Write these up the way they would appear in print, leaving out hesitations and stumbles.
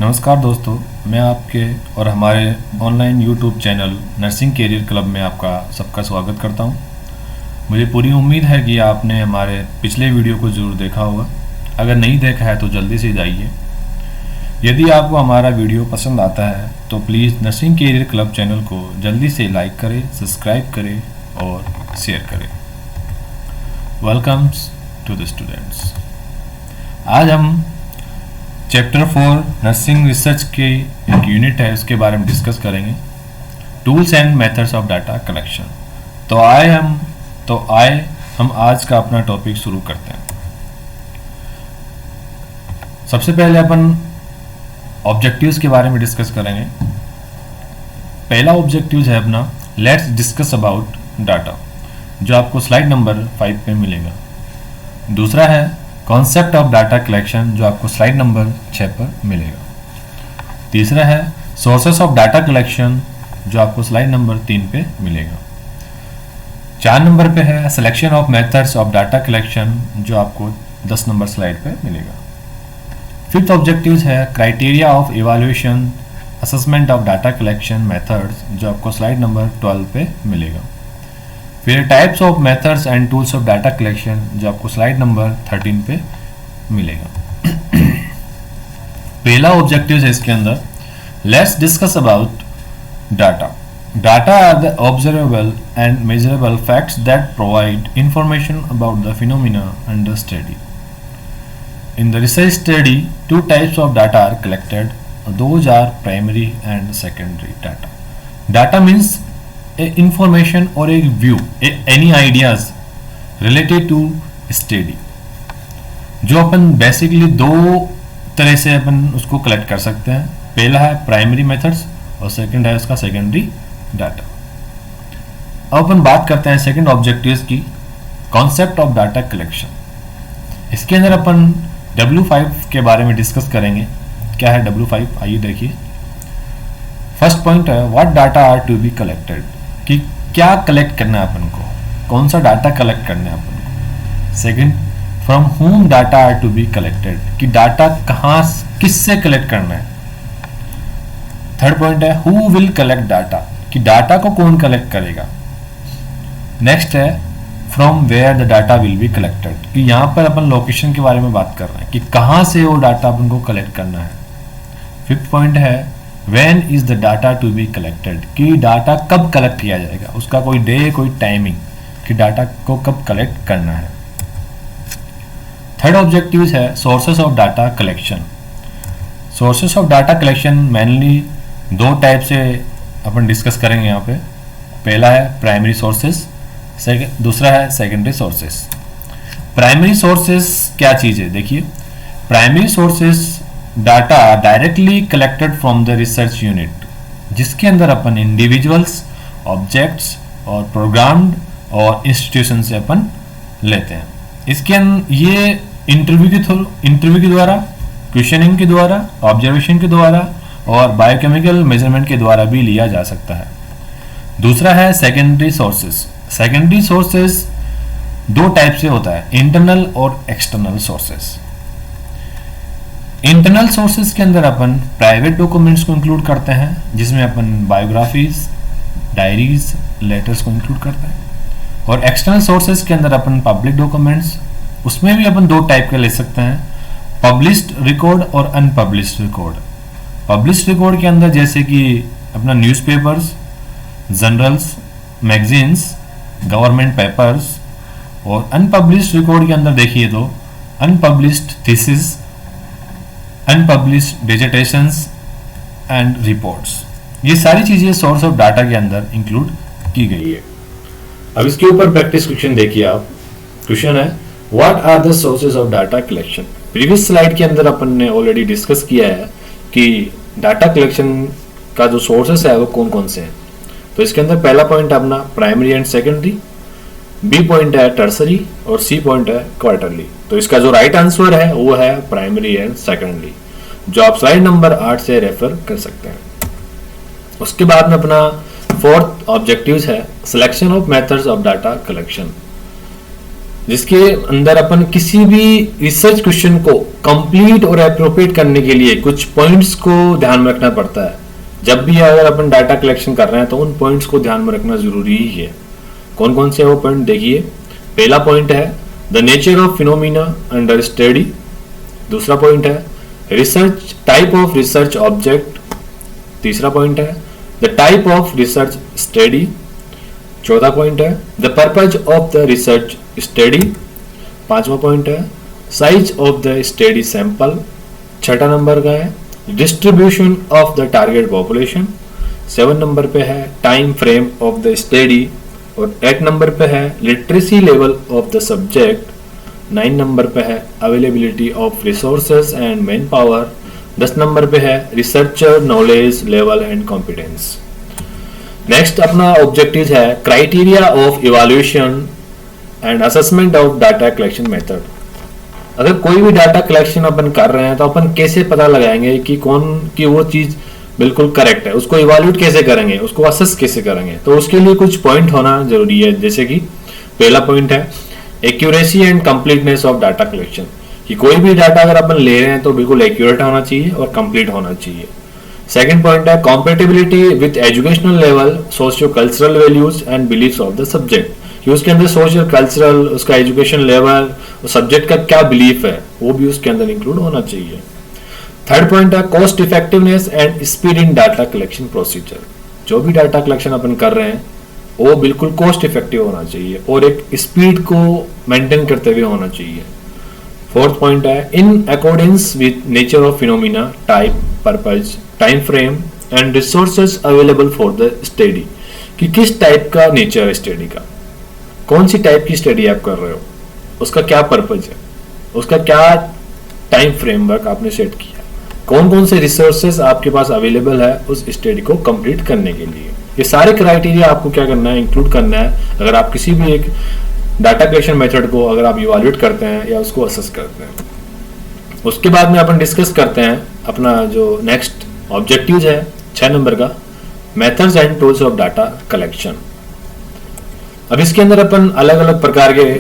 नमस्कार दोस्तों, मैं आपके और हमारे online YouTube channel nursing career club में आपका सबका स्वागत करता हूं। मुझे पूरी उम्मीद है कि आपने हमारे पिछले वीडियो को ज़रूर देखा होगा। अगर नहीं देखा है तो जल्दी से जाइए। यदि आपको हमारा वीडियो पसंद आता है तो please nursing career club channel को जल्दी से लाइक करें, सब्सक्राइब करें और शेयर करें। Welcomes to the students. आज हम चैप्टर 4 नर्सिंग रिसर्च की एक यूनिट है, उसके बारे में डिस्कस करेंगे। Tools and methods of data collection. तो आए हम आज का अपना टॉपिक शुरू करते हैं। सबसे पहले अपन ऑब्जेक्टिव्स के बारे में डिस्कस करेंगे। पहला ऑब्जेक्टिव है अपना लेट्स डिस्कस अबाउट डाटा, जो आपको स्लाइड नंबर 5 पे मिलेगा। दूसरा है कॉन्सेप्ट ऑफ डाटा कलेक्शन, जो आपको स्लाइड नंबर 6 पर मिलेगा। तीसरा है सोर्सेस ऑफ डाटा कलेक्शन, जो आपको स्लाइड नंबर 3 पे मिलेगा। 4 नंबर पे है selection of methods of data collection, जो आपको 10 नंबर स्लाइड पे मिलेगा। फिफ्थ ऑब्जेक्टिव है criteria of evaluation assessment of data collection methods, जो आपको स्लाइड नंबर 12 पे मिलेगा। फिर types of methods and tools of data collection, जो आपको स्लाइड नंबर 13 पे मिलेगा। पहला ऑब्जेक्टिव है इसके अंदर let's discuss about data. Data are the observable and measurable facts that provide information about the phenomena under study. In the research study, 2 types of data are collected. Those are primary and secondary data. Data means a information or a view, any ideas related to study. जो अपन basically 2 तरह से अपन उसको collect कर सकते हैं। पहला है primary methods और सेकंड है उसका सेकेंडरी डाटा। अब अपन बात करते हैं सेकंड ऑब्जेक्टिव्स की, कॉन्सेप्ट ऑफ डाटा कलेक्शन। इसके अंदर अपन W5 के बारे में डिस्कस करेंगे। क्या है W5? आइए देखिए। फर्स्ट पॉइंट है what data are to be collected, कि क्या कलेक्ट करना है अपन को, कौन सा डाटा कलेक्ट करना है अपन को। Second, from whom data are to be collected, कि डाटा कहाँ किससे कलेक्ट करना है। थर्ड पॉइंट है हु विल कलेक्ट डाटा, कि डाटा को कौन कलेक्ट करेगा। नेक्स्ट है from where the data will be collected, कि यहाँ पर अपन लोकेशन के बारे में बात कर रहे हैं कि कहाँ से वो डाटा अपन को कलेक्ट करना है। फिफ्थ पॉइंट है when is the data to be collected, कि डाटा कब कलेक्ट किया जाएगा, उसका कोई डे कोई टाइमिंग, कि डाटा को कब कलेक्ट करना है। थर्ड ऑब्जेक्टिव है sources of data collection. Sources of data collection mainly 2 type से अपन डिस्कस करेंगे यहाँ पे। पहला है प्राइमरी सोर्सेस, दूसरा है सेकेंडरी सोर्सेस। प्राइमरी सोर्सेस क्या चीज है, देखिए। Primary sources data directly collected from the research unit, जिसके अंदर अपन इंडिविजुअल्स, ऑब्जेक्ट्स और प्रोग्राम्ड और इंस्टीट्यूशन से अपन लेते हैं। इसके ये इंटरव्यू के द्वारा, क्वेश्चनिंग के द्वारा, ऑब्जर्वेशन के द्वारा और बायोकेमिकल मेजरमेंट के द्वारा भी लिया जा सकता है। दूसरा है secondary sources. Secondary sources 2 type से होता है, इंटरनल और एक्सटर्नल सोर्सेस। इंटरनल सोर्सेस के अंदर अपन प्राइवेट डॉक्यूमेंट्स को इंक्लूड करते हैं, जिसमें अपन बायोग्राफीज, डायरीज, लेटर्स को इंक्लूड करते हैं। और एक्सटर्नल सोर्सेस के अंदर अपन पब्लिक डॉक्यूमेंट्स, उसमें भी अपन 2 टाइप के ले सकते हैं, पब्लिश्ड रिकॉर्ड और अनपब्लिश्ड रिकॉर्ड। पब्लिश्ड रिकॉर्ड के अंदर जैसे कि अपना newspapers, journals, magazines, government papers. और अनपब्लिश्ड रिकॉर्ड के अंदर देखिए तो unpublished thesis, unpublished dissertations and reports. ये सारी चीजें सोर्स ऑफ डाटा के अंदर इंक्लूड की गई है। अब इसके ऊपर प्रैक्टिस क्वेश्चन देखिए आप। क्वेश्चन है what are the sources of data collection. Previous slide के अंदर अपन ने ऑलरेडी डिस्कस किया है कि डाटा कलेक्शन का जो सोर्सेस है वो कौन कौन से हैं। तो इसके अंदर पहला पॉइंट अपना primary and secondary, B point है टर्सरी और सी पॉइंट है क्वार्टरली। तो इसका जो राइट आंसर है वो है प्राइमरी एंड सेकेंडरी, जो आप स्लाइड नंबर 8 से रेफर कर सकते हैं। उसके बाद में अपना फोर्थ ऑब्जेक्टिव है selection of methods of data collection. जिसके अंदर अपन किसी भी रिसर्च क्वेश्चन को कंप्लीट और अप्रोप्रिएट करने के लिए कुछ पॉइंट्स को ध्यान में रखना पड़ता है। जब भी अगर अपन डाटा कलेक्शन कर रहे हैं तो उन पॉइंट्स को ध्यान में रखना जरूरी ही है। कौन कौन से वो पॉइंट देखिए। पहला पॉइंट है the nature of phenomena under study. दूसरा पॉइंट है research type of research object. तीसरा पॉइंट है the type of research study. चौथा पॉइंट है the purpose of the research study. पांचवा पॉइंट है size of the study sample. छठा number का है distribution of the target population. 7 number पे है time frame of the study और 8 नंबर पे है literacy level of the subject. 9 number पे है availability of resources and man power. 10 number पे है researcher knowledge level and competence. Next अपना ऑब्जेक्टिव है criteria of evaluation and assessment of data collection method. अगर कोई भी डाटा कलेक्शन अपन कर रहे हैं तो अपन कैसे पता लगाएंगे कि वो चीज बिल्कुल करेक्ट है, उसको इवैल्यूएट कैसे करेंगे, उसको असेस कैसे करेंगे। तो उसके लिए कुछ पॉइंट होना जरूरी है। जैसे कि पहला पॉइंट है accuracy and completeness of data collection, कि कोई भी डाटा अगर अपन ले रहे हैं तो बिल्कुल एक्यूरेट होना चाहिए और कंप्लीट होना चाहिए। सेकंड पॉइंट है compatibility with educational level, socio cultural values and beliefs of the subject, कि उसके अंदर सोशल कल्चरल, उसका एजुकेशन लेवल, सब्जेक्ट का क्या बिलीफ है वो भी उसके अंदर इंक्लूड होना चाहिए। थर्ड पॉइंट है cost effectiveness and speed in data collection procedure, जो भी डाटा कलेक्शन अपन कर रहे हैं वो बिल्कुल कॉस्ट इफेक्टिव होना चाहिए और एक स्पीड को मेंटेन करते हुए होना चाहिए। फोर्थ पॉइंट है in accordance with nature of phenomena, type, purpose, time frame and resources available for the study, कि किस टाइप का नेचर है स्टडी का, कौन सी टाइप की स्टडी आप कर रहे हो, उसका क्या पर्पज है, उसका क्या टाइम फ्रेमवर्क आपने सेट किया, कौन कौन से रिसोर्सेज आपके पास अवेलेबल है उस स्टडी को कंप्लीट करने के लिए। ये सारे क्राइटेरिया आपको क्या करना है, इंक्लूड करना है अगर आप किसी भी एक डाटा कलेक्शन मेथड को अगर आप इवैल्यूएट करते हैं या उसको असेस करते हैं। उसके बाद में अपन डिस्कस करते हैं अपना जो नेक्स्ट ऑब्जेक्टिव है 6 नंबर का, methods and tools of data collection. अब इसके अंदर अपन अलग अलग प्रकार के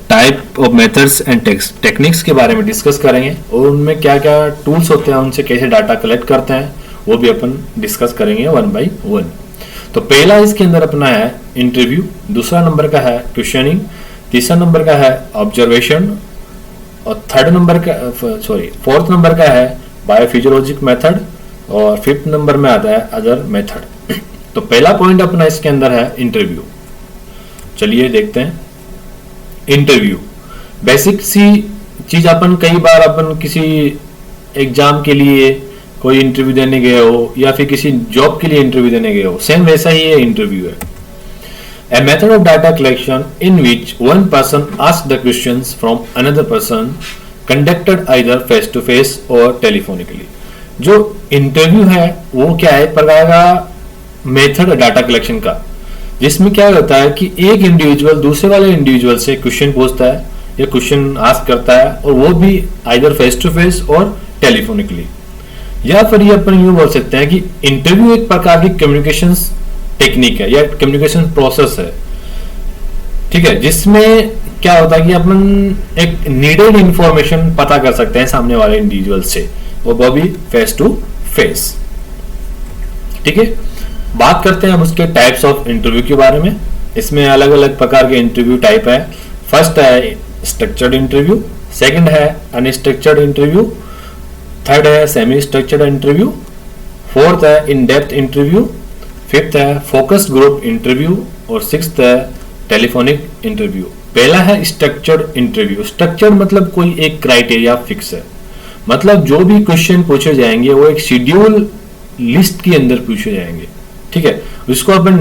type of methods and techniques के बारे में डिस्कस करेंगे और उनमें क्या क्या टूल्स होते हैं, उनसे कैसे डाटा कलेक्ट करते हैं वो भी अपन डिस्कस करेंगे 1 by 1। तो पहला इसके अंदर अपना है इंटरव्यू, दूसरा नंबर का है क्वेश्चनिंग, तीसरा नंबर का है ऑब्जर्वेशन और फोर्थ नंबर का है बायोफिजियोलॉजिक मेथड और फिफ्थ नंबर में आता है अदर मेथड। तो पहला पॉइंट अपना इसके अंदर है इंटरव्यू। चलिए देखते हैं इंटरव्यू। बेसिक सी चीज अपन कई बार अपन किसी एग्जाम के लिए कोई इंटरव्यू देने गए हो या फिर किसी जॉब के लिए इंटरव्यू देने गए हो, सेम वैसा ही ये इंटरव्यू है। A method of data collection in which one person asks the questions from another person, conducted either face to face or telephonically। जो इंटरव्यू है वो क्या है, प्रकार का मेथड डाटा कलेक्शन का, जिसमें क्या होता है कि एक इंडिविजुअल दूसरे वाले इंडिविजुअल से क्वेश्चन पूछता है या क्वेश्चन आस्क करता है और वो भी आइदर फेस टू फेस और टेलीफोनिकली। या फिर ये अपन यूं बोल सकते हैं कि इंटरव्यू एक प्रकार की कम्युनिकेशन टेक्निक है या कम्युनिकेशन प्रोसेस है, ठीक है, जिसमें क्या होता है कि अपन एक नीडेड इंफॉर्मेशन पता कर सकते हैं सामने वाले इंडिविजुअल से और वो भी फेस टू फेस। ठीक है, बात करते हैं अब उसके टाइप्स ऑफ इंटरव्यू के बारे में। इसमें अलग अलग प्रकार के इंटरव्यू टाइप है। फर्स्ट है स्ट्रक्चर्ड इंटरव्यू, सेकंड है अनस्ट्रक्चर्ड इंटरव्यू, थर्ड है सेमी स्ट्रक्चर्ड इंटरव्यू, फोर्थ है इन डेप्थ इंटरव्यू, फिफ्थ है फोकस ग्रुप इंटरव्यू और सिक्स्थ है टेलीफोनिक इंटरव्यू। पहला है स्ट्रक्चर्ड इंटरव्यू। स्ट्रक्चर्ड मतलब कोई एक क्राइटेरिया फिक्स है, मतलब जो भी क्वेश्चन पूछे जाएंगे वो एक शेड्यूल लिस्ट के अंदर पूछे जाएंगे, ठीक है। उसको अपन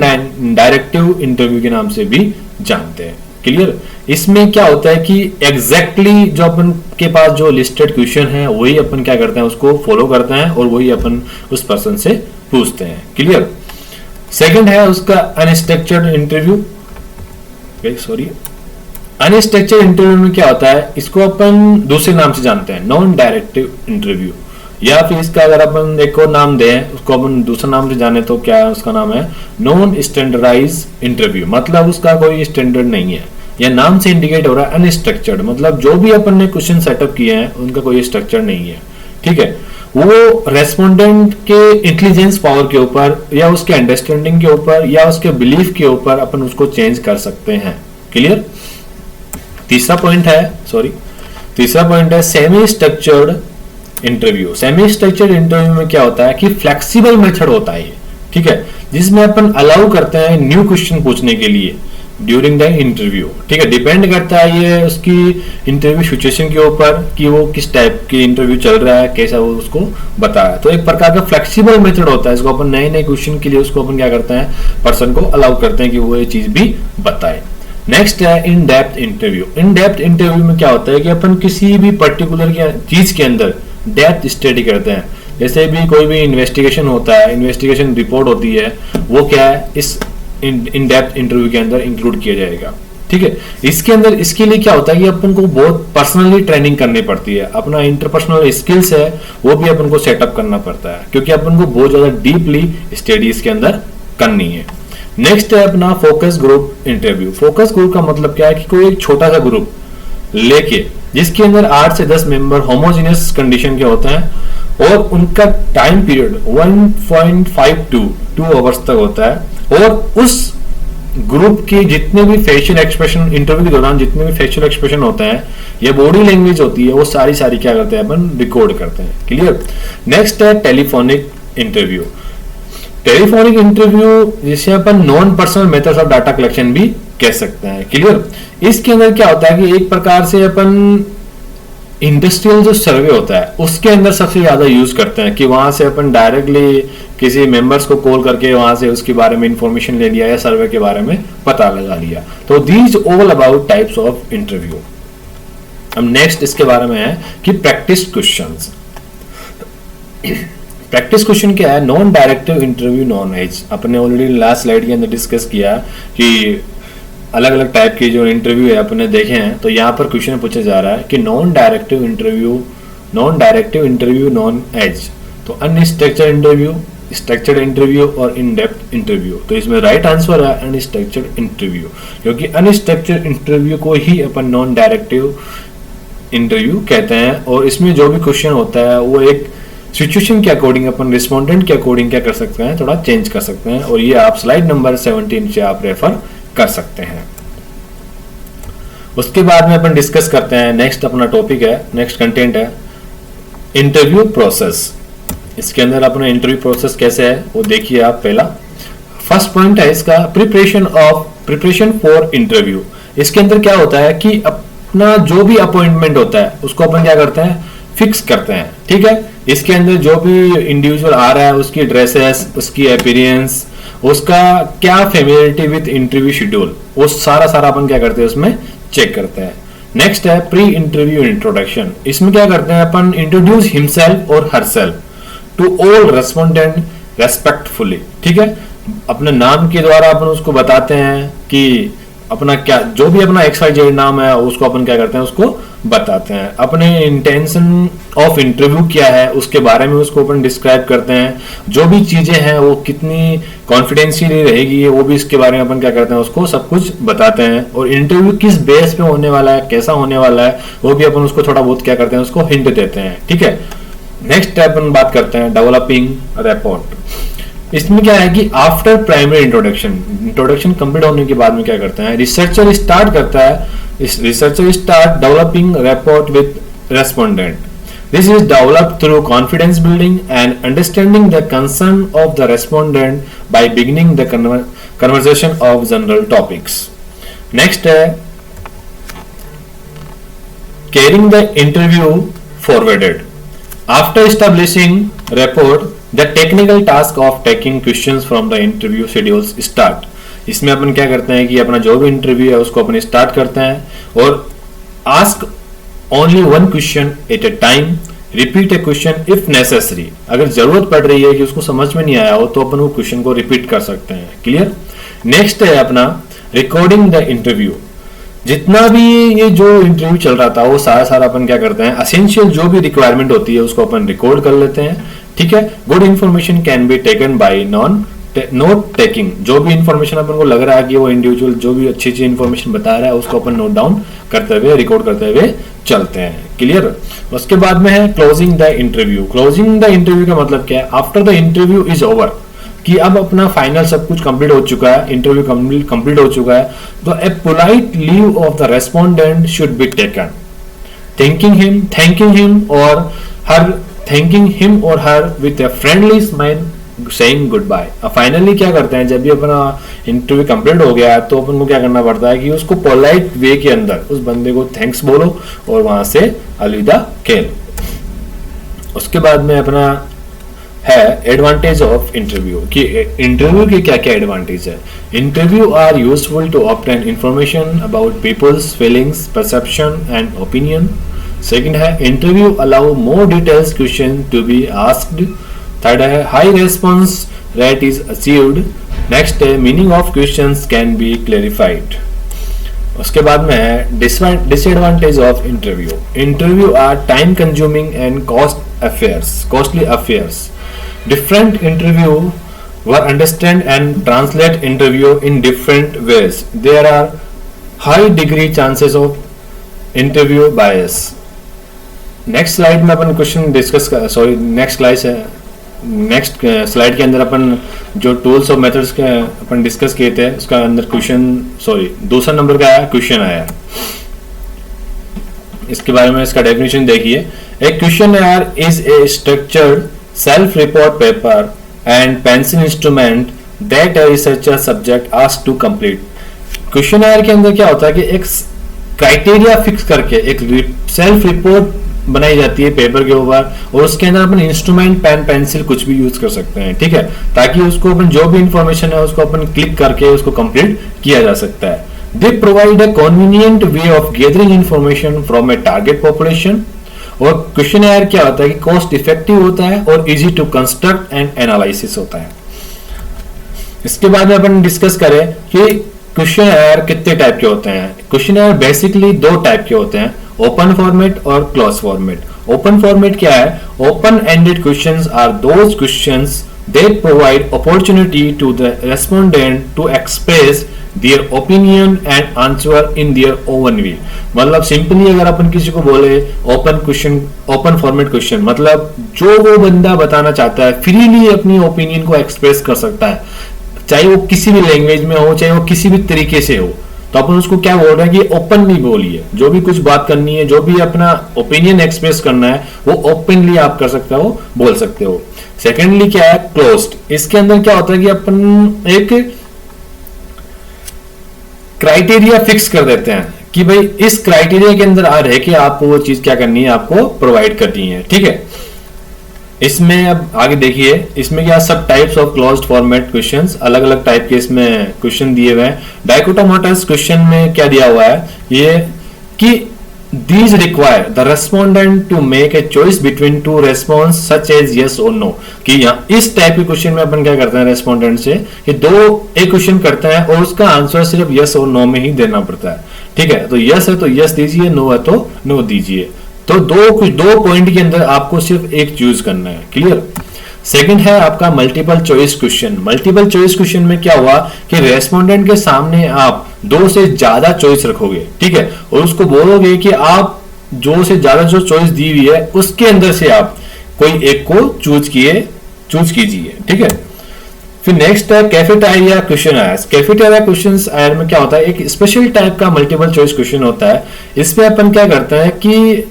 डायरेक्टिव इंटरव्यू के नाम से भी जानते हैं। क्लियर। इसमें क्या होता है कि एग्जैक्टली जो अपन के पास जो लिस्टेड क्वेश्चन है वही अपन क्या करते हैं, उसको फॉलो करते हैं और वही अपन उस पर्सन से पूछते हैं। क्लियर। सेकंड है उसका अनस्ट्रक्चर्ड इंटरव्यू। अनस्ट्रक्चर्ड इंटरव्यू में क्या होता है, इसको अपन दूसरे नाम से जानते हैं, नॉन डायरेक्टिव इंटरव्यू, या फिर इसका अगर अपन एक और नाम दें, उसको अपन दूसरा नाम से जाने तो क्या उसका नाम है, नॉन स्टैंडर्डाइज इंटरव्यू। मतलब उसका कोई स्टैंडर्ड नहीं है, या नाम से इंडिकेट हो रहा है अनस्ट्रक्चर्ड, मतलब जो भी अपन ने क्वेश्चन सेटअप किए हैं उनका कोई स्ट्रक्चर नहीं है, ठीक है। वो रेस्पोंडेंट के इंटेलिजेंस पावर के ऊपर या उसके अंडरस्टैंडिंग के ऊपर या उसके बिलीफ के ऊपर अपन उसको चेंज कर सकते हैं। क्लियर। तीसरा पॉइंट है semi structured interview. Semi structured interview में क्या होता है कि फ्लेक्सिबल मेथड होता है, ठीक है, जिसमें अपन अलाउ करते हैं न्यू क्वेश्चन पूछने के लिए ड्यूरिंग द इंटरव्यू, ठीक है। डिपेंड करता है ये उसकी इंटरव्यू सिचुएशन के ऊपर कि वो किस टाइप की इंटरव्यू चल रहा है, कैसा वो उसको बताया। तो एक प्रकार का फ्लेक्सिबल मेथड होता है, इसको अपन नए नए क्वेश्चन के लिए उसको अपन क्या करते हैं, पर्सन को अलाउ करते हैं कि वो ये चीज भी बताए। नेक्स्ट है इन डेप्थ इंटरव्यू। इन डेप्थ इंटरव्यू में क्या होता है कि अपन किसी भी पर्टिकुलर चीज के अंदर डेप्थ स्टडी करते हैं। जैसे भी कोई भी इन्वेस्टिगेशन होता है, इन्वेस्टिगेशन रिपोर्ट होती है, वो क्या है इस इन डेप्थ इंटरव्यू के अंदर इंक्लूड किया जाएगा, ठीक है। इसके अंदर इसके लिए क्या होता है कि अपन को बहुत पर्सनली ट्रेनिंग करनी पड़ती है, अपना इंटरपर्सनल स्किल्स है वो भी अपन को सेटअप करना पड़ता है, क्योंकि अपन को बहुत ज्यादा डीपली स्टडी इसके अंदर करनी है। नेक्स्ट है अपना focus group interview. Focus group का मतलब क्या है कि कोई एक छोटा सा ग्रुप लेके जिसके अंदर 8 से 10 मेंबर होमोजेनियस कंडीशन के होते हैं और उनका टाइम पीरियड 1.5 to 2 आवर्स तक होता है, और उस ग्रुप के जितने भी फेशियल एक्सप्रेशन इंटरव्यू के दौरान जितने भी फेशियल एक्सप्रेशन होते हैं या बॉडी लैंग्वेज होती है वो सारी क्या करते हैं अपन रिकॉर्ड करते हैं। क्लियर। नेक्स्ट है टेलीफोनिक इंटरव्यू। टेलीफोनिक इंटरव्यू जिसे अपन non personal methods of data collection भी कह सकते हैं। क्लियर। इसके अंदर क्या होता है कि एक प्रकार से अपन इंडस्ट्रियल जो सर्वे होता है उसके अंदर सबसे ज्यादा यूज करते हैं कि वहां से अपन डायरेक्टली किसी मेंबर्स को कॉल करके वहां से उसके बारे में इंफॉर्मेशन ले लिया या सर्वे के बारे में पता लगा लिया। तो these all about types of interview. अब नेक्स्ट इसके बारे में है कि प्रैक्टिस क्वेश्चंस। प्रैक्टिस क्वेश्चन क्या है, non directive interview non age. अपने ऑलरेडी लास्ट स्लाइड के अंदर डिस्कस किया कि अलग अलग टाइप के जो इंटरव्यू है अपने देखे हैं। तो यहाँ पर क्वेश्चन पूछा जा रहा है कि non directive interview non age, तो अनस्ट्रक्चर्ड इंटरव्यू, स्ट्रक्चर्ड इंटरव्यू और इन डेप्थ इंटरव्यू। तो इसमें राइट आंसर है अनस्ट्रक्चर्ड इंटरव्यू, क्योंकि अनस्ट्रक्चर्ड इंटरव्यू को ही अपन नॉन डायरेक्टिव इंटरव्यू कहते हैं। और इसमें जो भी क्वेश्चन होता है वो एक सिचुएशन के अकॉर्डिंग अपन रिस्पोंडेंट के अकॉर्डिंग क्या कर सकते हैं, थोड़ा चेंज कर सकते हैं। और ये आप स्लाइड नंबर 17 से आप रेफर कर सकते हैं। उसके बाद में अपन डिस्कस करते हैं नेक्स्ट अपना टॉपिक है, नेक्स्ट कंटेंट है इंटरव्यू प्रोसेस। इसके अंदर अपना इंटरव्यू प्रोसेस कैसे है वो देखिए आप। पहला फर्स्ट पॉइंट है इसका प्रिपरेशन फॉर इंटरव्यू। इसके अंदर क्या होता है कि अपना जो भी अपॉइंटमेंट होता है उसको अपन क्या करते हैं, फिक्स करते हैं, ठीक है। इसके अंदर जो भी इंडिविजुअल आ रहा है उसकी ड्रेसेस, उसकी अपीयरेंस, उसका क्या फेमिलियरिटी विद इंटरव्यू शेड्यूल, वो सारा अपन क्या करते हैं उसमें चेक करते हैं। नेक्स्ट है प्री इंटरव्यू इंट्रोडक्शन। इसमें क्या करते हैं अपन इंट्रोड्यूस हिमसेल्फ और herself to all respondent respectfully, ठीक है। अपने नाम के द्वारा अपन उसको बताते हैं कि अपना क्या जो भी अपना XYZ नाम है उसको अपन क्या करते हैं उसको बताते हैं। अपने इंटेंशन ऑफ इंटरव्यू क्या है उसके बारे में उसको अपन डिस्क्राइब करते हैं। जो भी चीजें हैं वो कितनी कॉन्फिडेंशियली रहेगी वो भी इसके बारे में अपन क्या करते हैं उसको सब कुछ बताते हैं। और इंटरव्यू किस बेस पे होने वाला है, कैसा होने वाला है, वो भी अपन उसको थोड़ा बहुत क्या करते हैं उसको हिंट देते हैं, ठीक है। नेक्स्ट अपन बात करते हैं डेवलपिंग रैपोर्ट। इसमें क्या है कि आफ्टर प्राइमरी इंट्रोडक्शन कंप्लीट होने के बाद में क्या करते हैं, रिसर्चर स्टार्ट करता है, researcher start developing rapport with respondent. This is developed through confidence building and understanding the concern of the respondent by beginning the conversation of general topics. Next है carrying the interview forwarded. After establishing rapport The technical task of taking questions from the interview schedules start। इसमें अपन क्या करते हैं कि अपना जो भी interview है उसको अपन स्टार्ट करते हैं और ask only one question at a time, repeat a question if necessary। अगर जरूरत पड़ रही है कि उसको समझ में नहीं आया हो तो अपन वो क्वेश्चन को रिपीट कर सकते हैं। क्लियर। नेक्स्ट है अपना रिकॉर्डिंग द इंटरव्यू। जितना भी ये जो इंटरव्यू चल रहा था वो सारा अपन क्या करते हैं, असेंशियल जो भी रिक्वायरमेंट होती है उसको अपन रिकॉर्ड कर लेते हैं, ठीक है। Good information can be taken by non note taking, जो भी इंफॉर्मेशन अपन को लग रहा है कि वो इंडिविजुअल जो भी अच्छी अच्छी इंफॉर्मेशन बता रहा है उसको अपन नोट डाउन करते हुए रिकॉर्ड करते हुए चलते हैं। क्लियर। उसके बाद में है closing the interview. Closing the interview का मतलब क्या है? After the interview is over, कि अब अपना फाइनल सब कुछ कंप्लीट हो चुका है, इंटरव्यू कंप्लीट हो चुका है, तो a polite leave of the respondent should be taken, thanking him or her with a friendly smile saying goodbye। अब फाइनली क्या करते हैं, जब भी अपना इंटरव्यू कंप्लीट हो गया तो अपन को क्या करना पड़ता है कि उसको पोलाइट वे के अंदर उस बंदे को थैंक्स बोलो और वहां से अलविदा कह लो। उसके बाद में अपना है एडवांटेज ऑफ इंटरव्यू, कि इंटरव्यू के क्या क्या एडवांटेज है। Interview are useful to obtain information about people's feelings, perception and opinion. Second है interview allow more details question to be asked. Third है high response rate is achieved. Next है meaning of questions can be clarified. उसके बाद में है disadvantage of interview. Interview are time consuming and costly affairs. Different interview were understand and translate interview in different ways. There are high degree chances of interview bias. Next slide में अपन question discuss कर, sorry next slide के अंदर अपन जो tools और methods के अपन discuss किए थे उसका अंदर क्वेश्चन, सॉरी दूसरा नंबर का आया क्वेश्चन आया। इसके बारे में इसका डेफिनेशन देखिए। A questionnaire is a structured self-report paper and pencil instrument that a researcher subject asked to complete। Questionnaire के अंदर क्या होता है कि एक क्राइटेरिया फिक्स करके एक सेल्फ रिपोर्ट बनाई जाती है पेपर के ऊपर, और उसके अंदर अपन इंस्ट्रूमेंट पेन पेंसिल कुछ भी यूज कर सकते हैं, ठीक है, ताकि उसको अपन जो भी इंफॉर्मेशन है उसको अपन क्लिक करके उसको कंप्लीट किया जा सकता है। They provide a convenient way of gathering information from a target population. और क्वेश्चनर क्या होता है कि कॉस्ट इफेक्टिव होता है और easy to construct and analysis होता है। इसके बाद में अपन डिस्कस करें कि क्वेश्चनर कितने टाइप के होते हैं। क्वेश्चनर बेसिकली दो टाइप के होते हैं, ओपन फॉर्मेट और क्लोज फॉर्मेट। ओपन फॉर्मेट क्या है? Open ended questions are those questions that provide opportunity to the respondent to express their opinion and answer in their own way। मतलब simply अगर अपन किसी को बोले open question, open format question, मतलब जो वो बंदा बताना चाहता है फ्रीली अपनी ओपिनियन को एक्सप्रेस कर सकता है, चाहे वो किसी भी लैंग्वेज में हो, चाहे वो किसी भी तरीके से हो। तो अपन उसको क्या बोल रहे हैं कि ओपनली बोलिए, जो भी कुछ बात करनी है, जो भी अपना ओपिनियन एक्सप्रेस करना है वो ओपनली आप कर सकते हो, बोल सकते हो। सेकेंडली क्या है? क्लोज्ड। इसके अंदर क्या होता है कि अपन एक क्राइटेरिया फिक्स कर देते हैं कि भाई इस क्राइटेरिया के अंदर आ रहे कि आपको वो चीज क्या करनी है, आपको प्रोवाइड करनी है, ठीक है। इसमें अब आगे देखिए, इसमें क्या सब types of closed format questions, अलग अलग टाइप के इसमें क्वेश्चन दिए हुए हैं। डाइकोटोमैटस क्वेश्चन में क्या दिया हुआ है ये कि these require the respondent to make a choice between two response such as yes or no। कि यहाँ इस टाइप के क्वेश्चन में अपन क्या करते हैं रेस्पोंडेंट से कि एक क्वेश्चन करते हैं और उसका आंसर सिर्फ यस और नो में ही देना पड़ता है, ठीक है। तो यस है तो यस दीजिए, नो है तो नो दीजिए। तो दो पॉइंट के अंदर आपको सिर्फ एक चूज करना है। क्लियर। सेकंड है आपका multiple choice question. Multiple choice question में क्या हुआ कि रेस्पोंडेंट के सामने आप दो से ज्यादा चॉइस रखोगे, ठीक है, और उसको बोलोगे कि आप दो से ज्यादा जो चॉइस दी हुई है उसके अंदर से आप कोई एक को चूज कीजिए, ठीक है। फिर नेक्स्ट है कैफेटेरिया क्वेश्चन आया। कैफेटेरिया क्वेश्चन आयर में क्या होता है, एक स्पेशल टाइप का मल्टीपल चॉइस क्वेश्चन होता है। इसमें अपन क्या करते हैं कि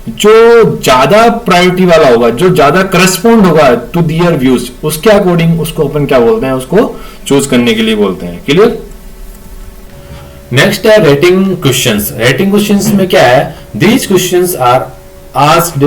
जो ज्यादा प्रायोरिटी वाला होगा, जो ज्यादा करस्पॉन्ड होगा टू दियर व्यूज, उसके अकॉर्डिंग उसको अपन क्या बोलते हैं, उसको चूज करने के लिए बोलते हैं। क्लियर। नेक्स्ट है रेटिंग क्वेश्चंस। रेटिंग क्वेश्चंस में क्या है, these questions are asked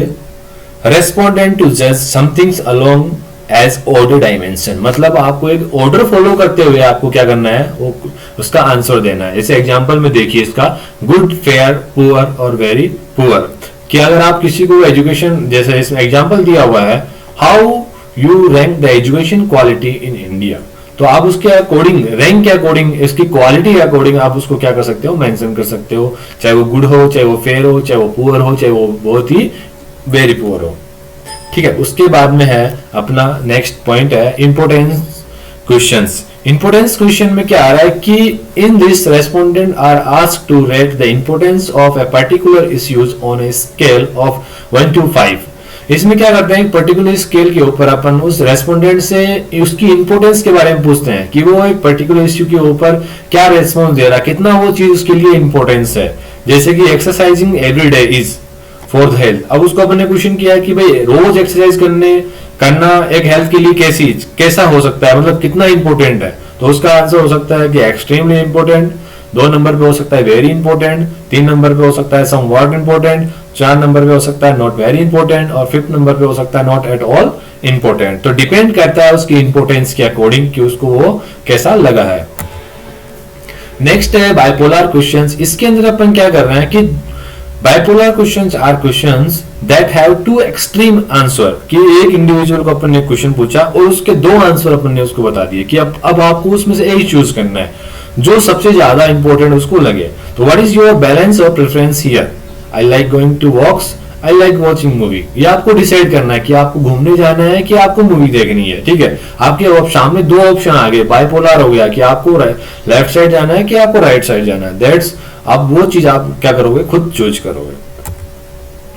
respondent to जज somethings along as order dimension. मतलब आपको एक ऑर्डर फॉलो करते हुए आपको क्या करना है, वो उसका आंसर देना है। जैसे एग्जांपल में देखिए इसका, गुड, फेयर, पुअर और वेरी पुअर। कि अगर आप किसी को एजुकेशन, जैसे इसमें एग्जांपल दिया हुआ है, how you rank the education quality in India, तो आप उसके अकॉर्डिंग, रैंक के अकॉर्डिंग, इसकी क्वालिटी के अकॉर्डिंग आप उसको क्या कर सकते हो, मेंशन कर सकते हो। चाहे वो गुड हो, चाहे वो फेयर हो, चाहे वो पुअर हो, चाहे वो बहुत ही वेरी पुअर हो, ठीक है। उसके बाद में है अपना नेक्स्ट पॉइंट है क्वेश्चंस। इंपोर्टेंस क्वेश्चन में क्या आ रहा है कि in this respondent are asked to rate the importance of a particular issues on a scale of 1 to 5। इसमें क्या करते हैं, एक पर्टिकुलर स्केल के ऊपर अपन उस रेस्पोंडेंट से उसकी इंपोर्टेंस के बारे में पूछते हैं कि वो एक पर्टिकुलर इश्यू के ऊपर क्या रेस्पॉन्स दे रहा है, कितना वो चीज उसके लिए इंपॉर्टेंस है। जैसे कि exercising every day is for the health. अब उसको अपन ने क्वेश्चन किया कि भाई रोज एक्सरसाइज करना एक हेल्थ के लिए कैसा हो सकता है, मतलब कितना इंपॉर्टेंट है। तो उसका आंसर हो सकता है कि एक्सट्रीमली इंपॉर्टेंट, 2 नंबर पे हो सकता है वेरी इंपॉर्टेंट, 3 नंबर पे हो सकता है समवॉट इंपॉर्टेंट, 4 नंबर पे हो सकता है नॉट वेरी इंपॉर्टेंट और 5th नंबर पे हो सकता है नॉट एट ऑल इंपॉर्टेंट। तो डिपेंड करता है उसकी इंपॉर्टेंस के अकॉर्डिंग कि उसको वो कैसा लगा है। नेक्स्ट है बाइपोलर क्वेश्चंस। इसके अंदर अपन क्या कर रहे हैं कि bipolar questions are questions that have two extreme answer, कि एक इंडिविजुअल को अपन ने क्वेश्चन पूछा और उसके 2 आंसर अपन ने उसको बता दिए कि अब आपको उसमें से एक चूज करना है जो सबसे ज्यादा इंपॉर्टेंट उसको लगे। तो व्हाट इज योर बैलेंस और preference here? I like going to walks, I like watching movie. ये आपको डिसाइड करना है कि आपको घूमने जाना है कि आपको मूवी देखनी है। ठीक है, आपके सामने 2 ऑप्शन आ गए, बाइपोलर हो गया कि आपको लेफ्ट साइड जाना है कि आपको राइट साइड जाना है। दैट्स अब वो चीज आप क्या करोगे, खुद चूज करोगे।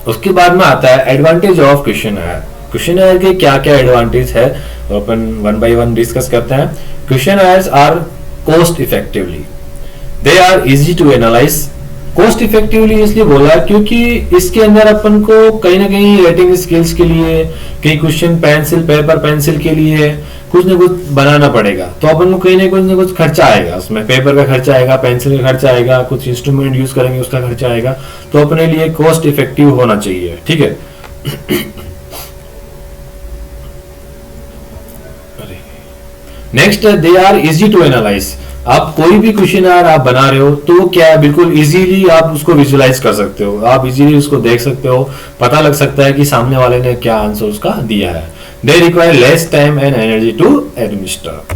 उसके बाद में आता है एडवांटेज ऑफ क्वेश्चनर। क्वेश्चनर के क्या क्या एडवांटेज है तो अपन 1 by 1 डिस्कस करते हैं। Questionnaires are cost effectively, they are easy to analyse. Cost effectively इसलिए बोला क्योंकि इसके अंदर अपन को कहीं ना कहीं रेटिंग स्किल्स के लिए, कहीं क्वेश्चन पेपर पेंसिल के लिए कुछ ना कुछ बनाना पड़ेगा। तो अपन को कहीं ना कुछ खर्चा आएगा, उसमें पेपर का खर्चा आएगा, पेंसिल का खर्चा आएगा, कुछ इंस्ट्रूमेंट यूज करेंगे उसका खर्चा आएगा। तो अपने लिए कॉस्ट इफेक्टिव होना चाहिए। ठीक है, next they are easy to analyse. आप कोई भी क्वेश्चन आप बना रहे हो तो क्या बिल्कुल इजीली आप उसको विजुलाइज कर सकते हो, आप इजीली उसको देख सकते हो, पता लग सकता है कि सामने वाले ने क्या आंसर उसका दिया है। They require less time and energy to administer.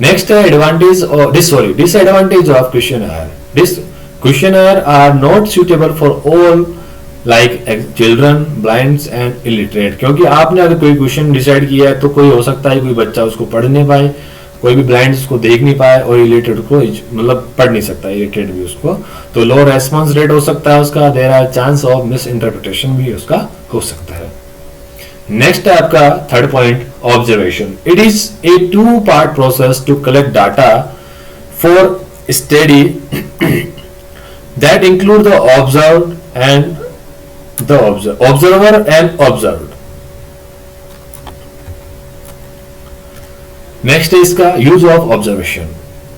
Next है एडवांटेज और disadvantage of questionnaire. This questionnaire are not suitable for all like children, blinds and illiterate. क्योंकि आपने अगर कोई क्वेश्चन डिसाइड किया है तो कोई हो सकता है कोई बच्चा उसको पढ़ नहीं पाए, कोई भी ब्लाइंड उसको देख नहीं पाए और इलिटरेट को मतलब पढ़ नहीं सकता, इलिटरेट भी उसको। तो लो रेस्पॉन्स रेट हो सकता है उसका, there are chance of misinterpretation भी उसका हो सकता है। नेक्स्ट है आपका 3rd point, observation. It is a 2-part process to collect data for study that include the observed and the observer and observed. Next is इसका use of observation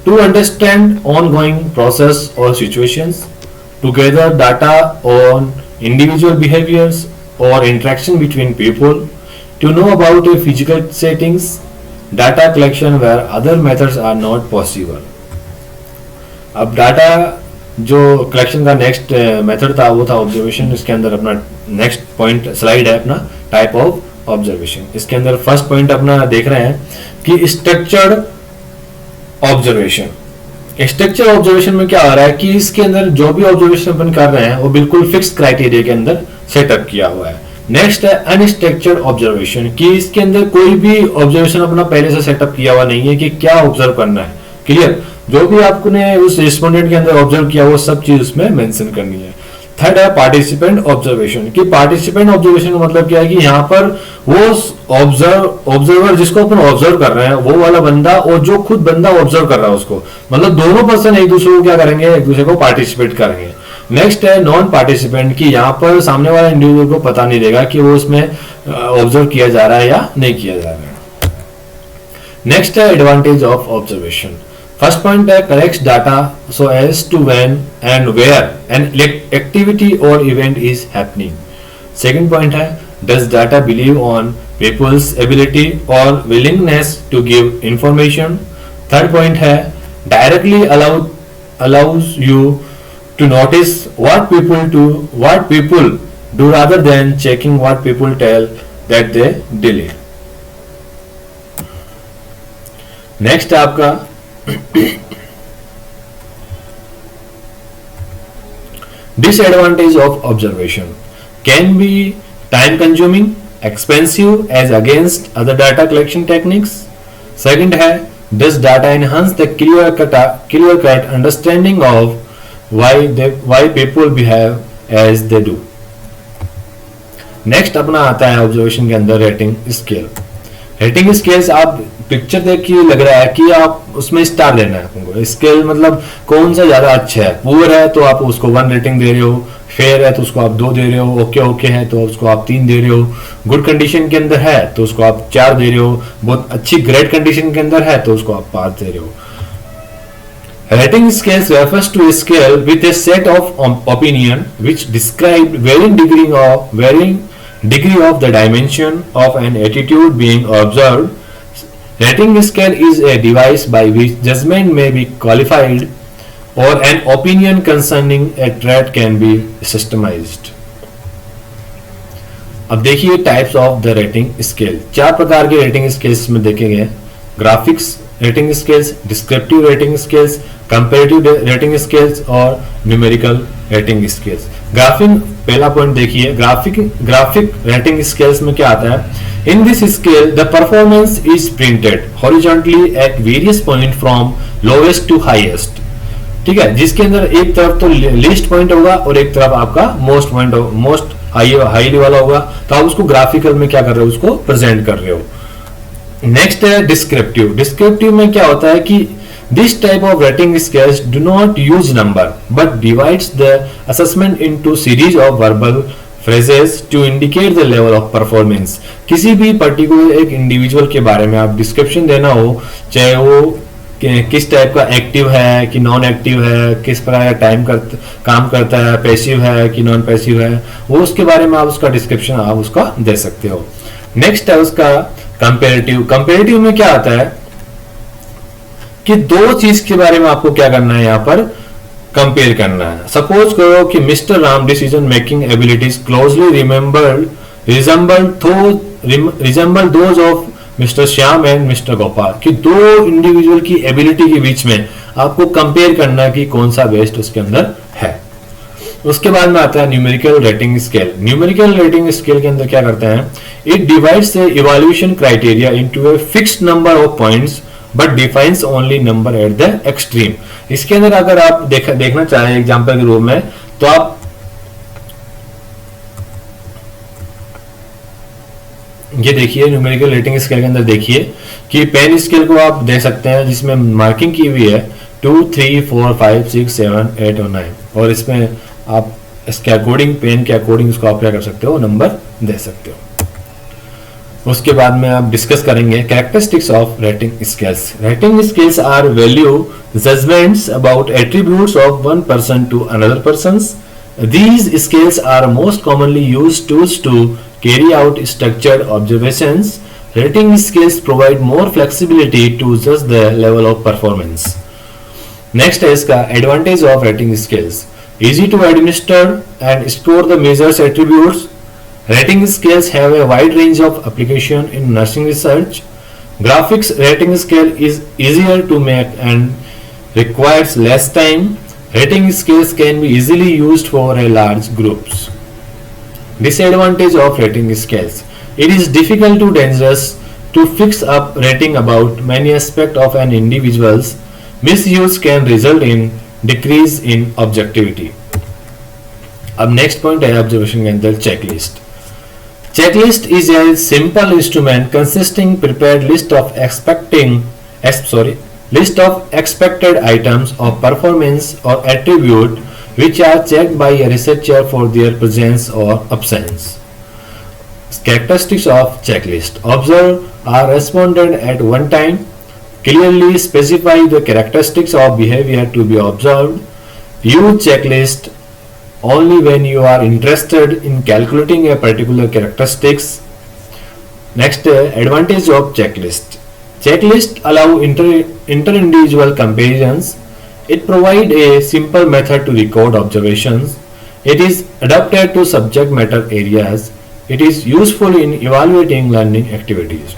to understand ongoing process or situations, to gather data on individual behaviors or interaction between people, to know about a physical settings, data collection where other methods are not possible. अब data जो collection का next method था वो था observation. इसके अंदर अपना next point slide है अपना टाइप ऑफ ऑब्जर्वेशन। इसके अंदर फर्स्ट पॉइंट अपना देख रहे हैं कि स्ट्रक्चर्ड ऑब्जर्वेशन। स्ट्रक्चर ऑब्जर्वेशन में क्या आ रहा है कि इसके अंदर जो भी ऑब्जर्वेशन अपन कर रहे हैं वो बिल्कुल फिक्स क्राइटेरिया के अंदर सेटअप किया हुआ है। नेक्स्ट है अनस्ट्रक्चर्ड ऑब्जर्वेशन, कि इसके अंदर कोई भी ऑब्जर्वेशन अपना पहले से सेटअप किया हुआ नहीं है कि क्या ऑब्जर्व करना है। क्लियर, जो भी आपने उस रिस्पोंडेंट के अंदर ऑब्जर्व किया वो सब चीज उसमें मेंशन करनी है। 3rd है पार्टिसिपेंट ऑब्जर्वेशन, कि पार्टिसिपेंट ऑब्जर्वेशन का मतलब क्या है कि यहाँ पर वो ऑब्जर्वर जिसको अपन ऑब्जर्व कर रहे हैं वो वाला बंदा और जो खुद बंदा ऑब्जर्व कर रहा है उसको, मतलब दोनों पर्सन एक दूसरे को क्या करेंगे, एक दूसरे को पार्टिसिपेट करेंगे। नेक्स्ट है नॉन पार्टिसिपेंट, की यहाँ पर सामने वाला इंडिविजुअल को पता नहीं रहेगा कि वो उसमें ऑब्जर्व किया जा रहा है या नहीं किया जा रहा है। नेक्स्ट है advantage of observation. First point है collects data so as to when and where an activity or event is happening. Second point है does data believe on people's ability or willingness to give information. Third point है directly allows you to notice what people do rather than checking what people tell that they delete. Next है आपका disadvantage of observation can be time consuming, expensive as against other data collection techniques, second है this data enhance the clear cut understanding of why people behave as they do. Next अपना आता है observation के अंदर rating scale. Rating scales आप picture देख के लग रहा है कि आप उसमें स्टार देना है आपको। स्केल मतलब कौन सा ज्यादा अच्छा है, पुअर है तो आप उसको 1 रेटिंग दे रहे हो, फेयर है तो उसको आप 2 दे रहे हो, ओके ओके है तो उसको आप 3 दे रहे हो, गुड कंडीशन के अंदर है तो उसको आप 4 दे रहे हो, बहुत अच्छी ग्रेट कंडीशन के अंदर है तो उसको आप 5 दे रहे हो। Rating scales refers to a scale with a set of opinion which describe varying degree of the dimension of an attitude being observed. Rating scale is a device by which judgment may be qualified or an opinion concerning a trait can be systemized. अब देखिए types of the rating scale. 4 प्रकार के rating scales में देखे गए। Graphics rating scales, descriptive rating scales, comparative rating scales और numerical rating scales. Graphic पहला point देखिए, ग्राफिक रेटिंग स्केल्स में क्या आता है। In this scale the performance is printed horizontally at various point from lowest to highest. ठीक है, जिसके अंदर एक तरफ तो लीस्ट पॉइंट होगा और एक तरफ आपका मोस्ट हाईली वाला होगा, तो आप उसको ग्राफिकल में क्या कर रहे हो, उसको प्रेजेंट कर रहे हो। नेक्स्ट है डिस्क्रिप्टिव। डिस्क्रिप्टिव में क्या होता है कि this type of rating scales do not use number but divides the assessment into series of verbal phrases to indicate the level of performance. किसी भी पर्टिकुलर एक इंडिविजुअल के बारे में आप डिस्क्रिप्शन देना हो, चाहे वो किस टाइप का एक्टिव है कि नॉन एक्टिव है, किस प्रकार का काम करता है, पैसिव है कि नॉन पैसिव है, वो उसके बारे में आप उसका डिस्क्रिप्शन आप उसका दे सकते हो। नेक्स्ट है उसका कंपैरेटिव। कंपैरेटिव में क्या आता है कि 2 चीज के बारे में आपको क्या करना है, यहाँ पर कंपेयर करना है। सपोज करो कि mister Ram decision making abilities closely resemble those of mister Shyam and mister Gopal, कि 2 इंडिविजुअल की एबिलिटी के बीच में आपको कंपेयर करना है कि कौन सा बेस्ट उसके अंदर है। उसके बाद में आता है numerical rating scale. Numerical rating scale के अंदर क्या करते हैं, it divides the evaluation criteria into a fixed number of points but defines only number at the extreme. इसके अंदर अगर आप देखना चाहें एग्जांपल के रूप में, तो आप ये देखिए न्यूमेरिकल रेटिंग स्केल के अंदर देखिए कि पेन स्केल को आप दे सकते हैं जिसमें मार्किंग की हुई है 2, 3, 4, 5, 6, 7, 8 और 9, और इसमें आप इसके अकॉर्डिंग पेन के अकॉर्डिंग उसको आप क्या कर सकते हो, नंबर दे सकते हो। उसके बाद में आप डिस्कस करेंगे characteristics of rating scales. Rating scales are value judgements about attributes of one person to another persons. These scales are most commonly used tools to carry out structured observations. Rating scales provide more flexibility to judge the level of performance. Next है इसका advantage of rating scales. Easy to administer and store the measures attributes. Rating scales have a wide range of application in nursing research. Graphics rating scale is easier to make and requires less time. Rating scales can be easily used for a large groups. Disadvantage of rating scales. It is difficult to dangerous to fix up rating about many aspects of an individual's. Misuse can result in decrease in objectivity. अब next point है observation के अंदर checklist. Checklist is a simple instrument consisting prepared list of expected items of performance or attribute which are checked by a researcher for their presence or absence. Characteristics of checklist. Observe are responded at one time. Clearly specify the characteristics of behavior to be observed. Use checklist only when you are interested in calculating a particular characteristics. Next, advantage of checklist. Checklist allow inter-individual comparisons. It provide a simple method to record observations. It is adapted to subject matter areas. It is useful in evaluating learning activities.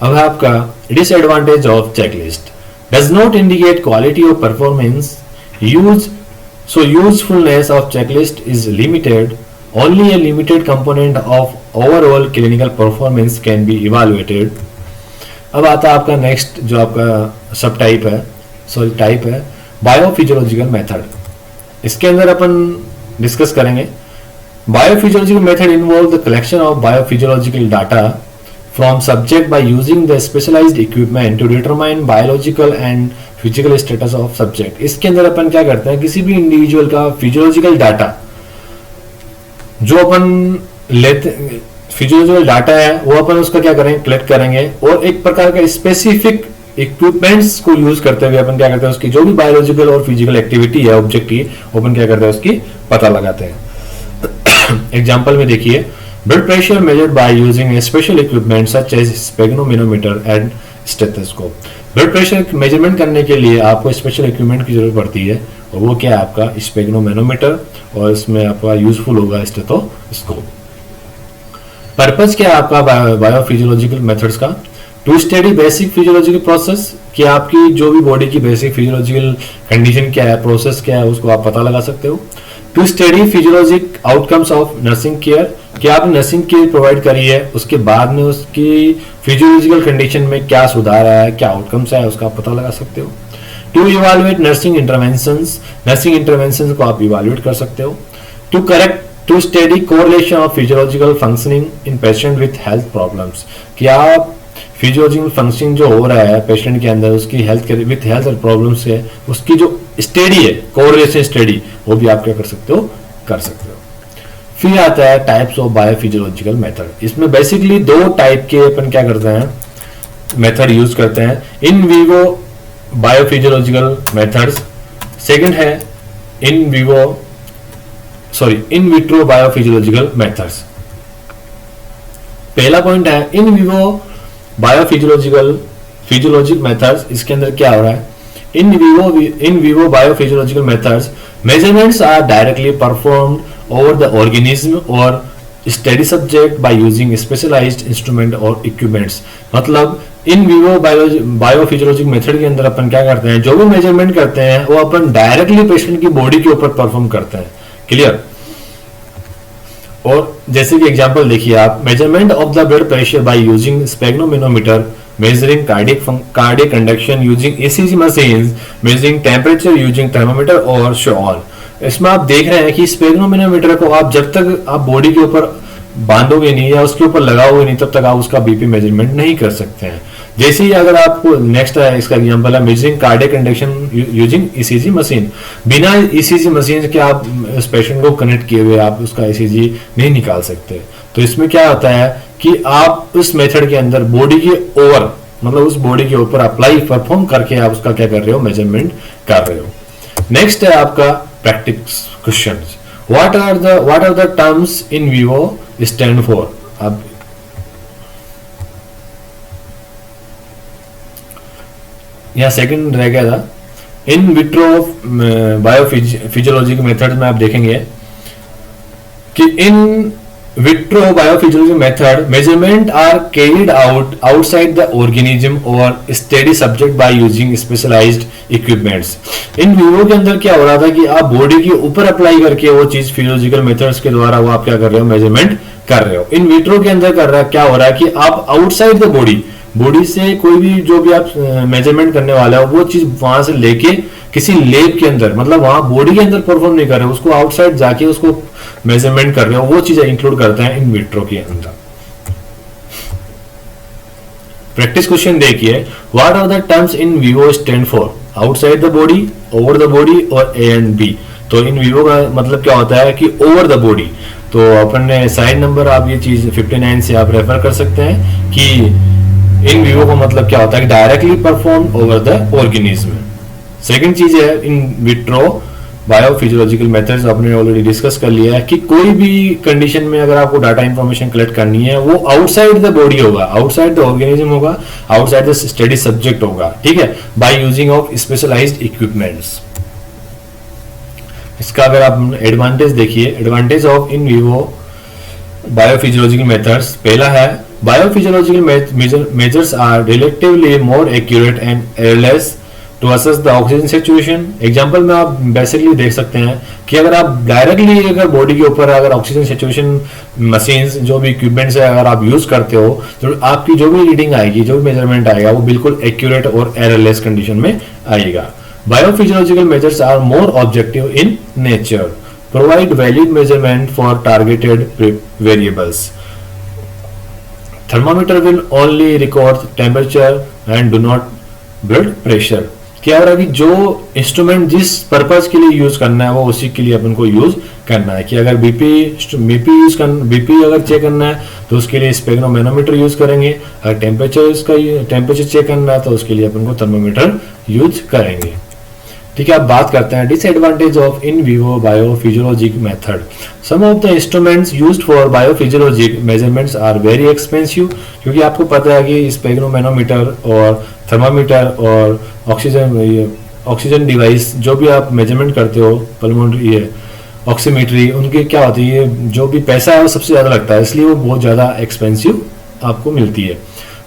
अब है आपका disadvantage of checklist. Does not indicate quality of performance. Usefulness of checklist is limited. Only a limited component of overall clinical performance can be evaluated. अब आता है आपका next जो आपका सब टाइप है, टाइप है बायोफिजियोलॉजिकल मेथड। इसके अंदर अपन डिस्कस करेंगे biophysiological method involve the collection of biophysiological data from subject by using the specialised equipment to determine biological and physical status of subject. इसके अंदर अपन क्या करते हैं, किसी भी इंडिविजुअल का फिजियोलॉजिकल डाटा जो अपन लेते, फिजियोलॉजिकल डाटा है वो अपन उसका क्या करेंगे, कलेक्ट करेंगे और एक प्रकार का स्पेसिफिक इक्विपमेंट्स को यूज करते हुए अपन क्या करते हैं, उसकी जो भी बायोलॉजिकल और फिजिकल एक्टिविटी है ऑब्जेक्ट की, अपन क्या करते हैं उसकी पता लगाते हैं। एग्जांपल में देखिए, blood pressure measured by using a special equipment such as sphygmomanometer and stethoscope. Blood pressure measurement करने के लिए आपको स्पेशल इक्विपमेंट की जरूरत पड़ती है और वो क्या है आपका स्पेग्नोमीनोमीटर, और इसमें आपका यूजफुल होगा स्टेथोस्कोप। पर्पज क्या है आपका बायोफिजियोलॉजिकल मेथड्स का, to study basic physiological process, कि आपकी जो भी बॉडी की बेसिक फिजियोलॉजिकल कंडीशन क्या है, प्रोसेस क्या है, उसको आप पता लगा सकते हो। To study physiologic outcomes of nursing care, कि आप नर्सिंग केयर प्रोवाइड करी है उसके बाद में उसकी फिजियोलॉजिकल कंडीशन में क्या सुधार आया है, क्या आउटकम्स है, उसका आप पता लगा सकते हो। To evaluate nursing interventions, nursing interventions को आप इवेलुएट कर सकते हो। To study correlation of physiological functioning in patient with health problems, कि आप फिजियोलॉजिकल फंक्शनिंग जो हो रहा है पेशेंट के अंदर उसकी हेल्थ विथ हेल्थ प्रॉब्लम्स है, उसकी जो स्टडी है, कोरिलेशन स्टडी, वो भी आप क्या कर सकते हो, कर सकते हो। फिर आता है टाइप्स ऑफ बायोफिजियोलॉजिकल मेथड। इसमें बेसिकली दो टाइप के अपन क्या करते हैं, मेथड यूज करते हैं। इन विवो बायोफिजियोलॉजिकल मेथड्स, सेकंड है इन विट्रो बायोफिजियोलॉजिकल मेथड्स। पहला पॉइंट है इन विवो बायोफिजियोलॉजिकल मेथड्स। इसके अंदर क्या हो रहा है, in vivo biophysiological methods measurements are directly performed over the organism or study subject by using specialized instrument और equipments। मतलब इन विवो बायोफिजियोलॉजिकल मेथड के अंदर अपन क्या करते हैं, जो भी मेजरमेंट करते हैं वो अपन डायरेक्टली पेशेंट की बॉडी के ऊपर परफॉर्म करते हैं। क्लियर। और जैसे कि एग्जांपल देखिए आप, measurement of the blood pressure by using sphygmomanometer, measuring cardiac conduction using ECG machines, measuring temperature using thermometer और so on। इसमें आप देख रहे हैं कि स्पेग्नोमीनोमीटर को आप जब तक आप बॉडी के ऊपर बांधोगे नहीं या उसके ऊपर लगाओगे नहीं तब तक आप उसका बीपी मेजरमेंट नहीं कर सकते हैं। जैसे ही अगर आपको नेक्स्ट है, इसका एग्जांपल है measuring cardiac conduction using ECG machine. बिना ईसीजी मशीन के आप उस पेशेंट को कनेक्ट किए हुए आप उसका ईसीजी नहीं निकाल सकते। तो इसमें क्या होता है कि आप उस मेथड के अंदर बॉडी के ओवर, मतलब उस बॉडी के ऊपर अप्लाई परफॉर्म करके आप उसका क्या कर रहे हो, मेजरमेंट कर रहे हो। नेक्स्ट है आपका practice questions. What are the terms in vivo stand for. अब यहाँ सेकंड रह गया था, इन विट्रो बायोफिजियोलॉजिकल मेथड में आप देखेंगे कि in vitro biophysiological method measurement are carried out outside the organism और study subject by using specialized equipments. In vivo के अंदर क्या हो रहा था कि आप बॉडी के ऊपर अप्लाई करके वो चीज फिजियोलॉजिकल मेथड्स के द्वारा वो आप क्या कर रहे हो, मेजरमेंट कर रहे हो। इन विट्रो के अंदर कर रहा क्या हो रहा है कि आप आउटसाइड द बॉडी से कोई भी जो भी आप मेजरमेंट करने वाला है वो चीज वहां से लेके किसी लैब के अंदर, मतलब वहां बॉडी के अंदर परफॉर्म नहीं कर रहे हो, उसको आउटसाइड जाके उसको मेजरमेंट कर रहे हो, वो चीजें इंक्लूड करते हैं इन विट्रो के अंदर। प्रैक्टिस क्वेश्चन देखिए, what are the terms in vivo stand for. Outside the body, over the body और ए एंड बी। तो इन विवो का मतलब क्या होता है कि ओवर द बॉडी। तो अपन ने साइड नंबर आप ये चीज 59 से आप रेफर कर सकते हैं कि इन विवो का मतलब क्या होता है कि directly perform over the organism. Second चीज है इन विट्रो बायोफिजियोलॉजिकल मेथड्स, आपने ऑलरेडी डिस्कस कर लिया है कि कोई भी कंडीशन में अगर आपको डाटा इंफॉर्मेशन कलेक्ट करनी है वो आउटसाइड द बॉडी होगा, आउटसाइड द ऑर्गेनिज्म होगा, आउटसाइड द स्टडी सब्जेक्ट होगा, ठीक है, by using of specialised equipments. इसका अगर आप एडवांटेज देखिए, advantage of in vivo biophysiological methods, पहला है biophysiological measures are relatively more accurate and errorless to assess the oxygen situation. Example में आप बेसिकली देख सकते हैं कि अगर आप डायरेक्टली अगर बॉडी के ऊपर अगर ऑक्सीजन सिचुएशन मशीन्स जो भी इक्विपमेंट्स है अगर आप यूज करते हो तो आपकी जो भी रीडिंग आएगी, जो भी मेजरमेंट आएगा, वो बिल्कुल एक्यूरेट और एररलेस कंडीशन में आएगा। Biophysiological measures are more objective in nature, provide valid measurement for targeted variables. Thermometer will only record temperature and do not blood pressure. क्या हो रहा है कि जो इंस्ट्रूमेंट जिस पर्पज के लिए यूज करना है वो उसी के लिए अपन को यूज करना है। कि अगर बीपी अगर चेक करना है तो उसके लिए स्पेक्ट्रोमैनोमीटर यूज करेंगे, अगर टेम्परेचर चेक करना है तो उसके लिए अपन को थर्मोमीटर यूज करेंगे। ठीक है, अब बात करते हैं disadvantage of in vivo biophysiologic method. Some of the instruments used for biophysiologic measurements are very expensive, क्योंकि आपको पता है कि स्पेक्ट्रोमैनोमीटर और थर्मामीटर और ऑक्सीजन डिवाइस जो भी आप मेजरमेंट करते हो, पल्मोनरी ऑक्सीमीट्री, उनके क्या होती है, जो भी पैसा है वो सबसे ज़्यादा लगता है, इसलिए वो बहुत ज़्यादा एक्सपेंसिव आपको मिलती है।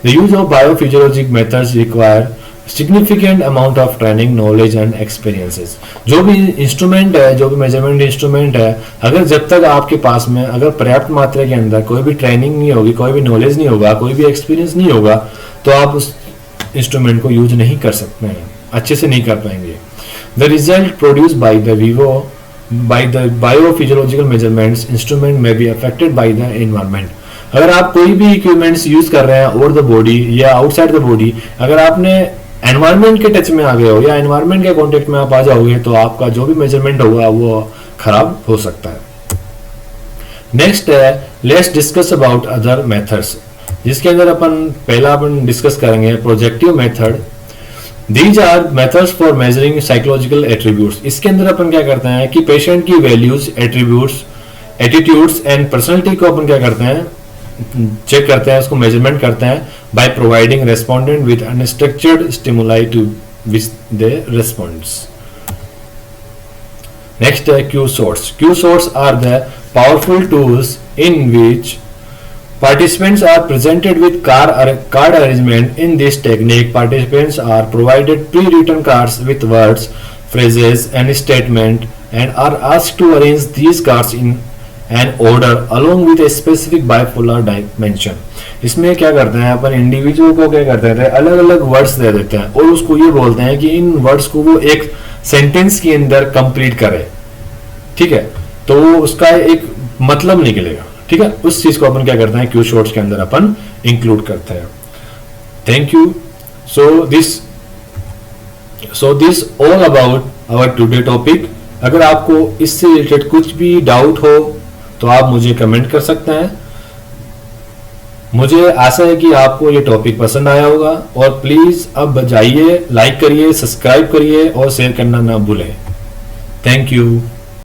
The use of biophysiologic methods require significant amount of training, knowledge and experiences. जो भी इंस्ट्रूमेंट है, जो भी मेजरमेंट इंस्ट्रूमेंट है, अगर जब तक आपके पास में अगर पर्याप्त मात्रा के अंदर कोई भी ट्रेनिंग नहीं होगी, कोई भी नॉलेज नहीं होगा, कोई भी एक्सपीरियंस नहीं होगा, तो आप उस इंस्ट्रूमेंट को यूज नहीं कर सकते हैं, अच्छे से नहीं कर पाएंगे। The result produce by the biophysiological measurements instrument में be affected by the environment. अगर आप कोई भी इक्विपमेंट्स यूज कर रहे हैं ओवर द बॉडी या आउटसाइड द बॉडी, अगर आपने एनवायरमेंट के टच में आ गए हो या एनवायरमेंट के कांटेक्ट में आप आ जाओगे तो आपका जो भी मेजरमेंट होगा वो खराब हो सकता है। नेक्स्ट है let's discuss about other methods, जिसके अंदर अपन डिस्कस करेंगे projective method. These are methods for measuring psychological attributes. इसके अंदर अपन क्या करते हैं कि पेशेंट की values, attributes, attitudes and personality को अपन क्या करते हैं, चेक करते हैं, उसको मेजरमेंट करते हैं by providing respondent with unstructured stimuli to which they responds. Next है cue sources. Cue sources are the powerful tools in which participants are presented with card arrangement. In this technique, participants are provided pre-written cards with words, phrases and statement and are asked to arrange these cards in an order along with a specific bipolar dimension. इसमें क्या करते हैं अपन, individual को क्या करते हैं, अलग अलग वर्ड्स दे देते हैं और उसको ये बोलते हैं कि इन वर्ड्स को वो एक सेंटेंस के अंदर कंप्लीट करे। ठीक है, तो उसका एक मतलब निकलेगा। ठीक है, उस चीज को अपन क्या करते हैं, क्यू शॉर्ट्स के अंदर अपन इंक्लूड करते हैं। Thank you. So this all about our today topic. अगर आपको इससे रिलेटेड कुछ भी डाउट हो तो आप मुझे कमेंट कर सकते हैं। मुझे आशा है कि आपको ये टॉपिक पसंद आया होगा और प्लीज अब जाइए, लाइक करिए, सब्सक्राइब करिए और शेयर करना ना भूलें। Thank you.